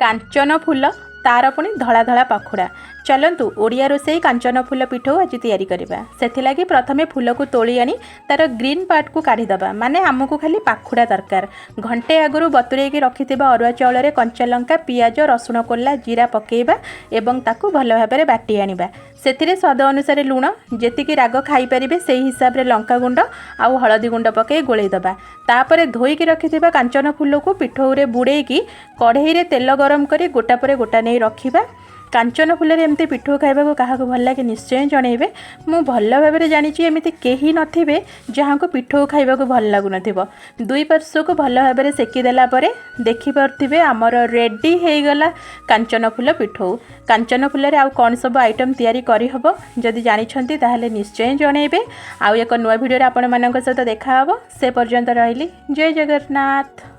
कांचन फूल तार पुणी धला धला पाखुड़ा। चलतु ओडिया रोसई कांचन फूल पिठौ आज तैयारी करवा। से प्रथमे फूल को तोली आनी तार ग्रीन पार्ट को काढ़ीदबा, माने आमको खाली पाखुड़ा दरकार। घंटे आगु बतुरेकी रखिथिबा अरुआ चाउल कंचा लंका पियाज रसुण कोल्ला जीरा पकेइबा एवं ताकू भल भाबरे बाटी आनिबा। सेथिरे स्वाद अनुसार लुण जेतिकी राग खाई परिबे सेही हिसाब रे लंका गुंड आउ हळदी गुंड पके गोळेई दबा। तापरे धोईकी रखिथिबा कांचन फूल को पिठौरे बुड़ेकी कढ़ई रे तेल गरम करी गोटा परे गोटा नहीं रखिबा। कांचन फूल एमती पिठौ खाइबा को काहाको भल लागे निश्चय जनइबे। मु भल भाबरे जानिछि एमिति केही नथिबे जहाँ को पिठौ खाइबा को भल लागु नथिबो। दुई पार्श्व को भल भाबरे सेकी देला परे देखि परथिबे हमर रेडी हेई गला कांचन फूल पिठौ। कांचन फूल रे आउ कोन सब आइटम तैयारी करि हबो जदि जानिछंती ताहाले निश्चय जनइबे। आउ एक नुवा भिडियो रे आपण मानक सहित देखा हबो। से पर्यंत रहिली। जय जगन्नाथ।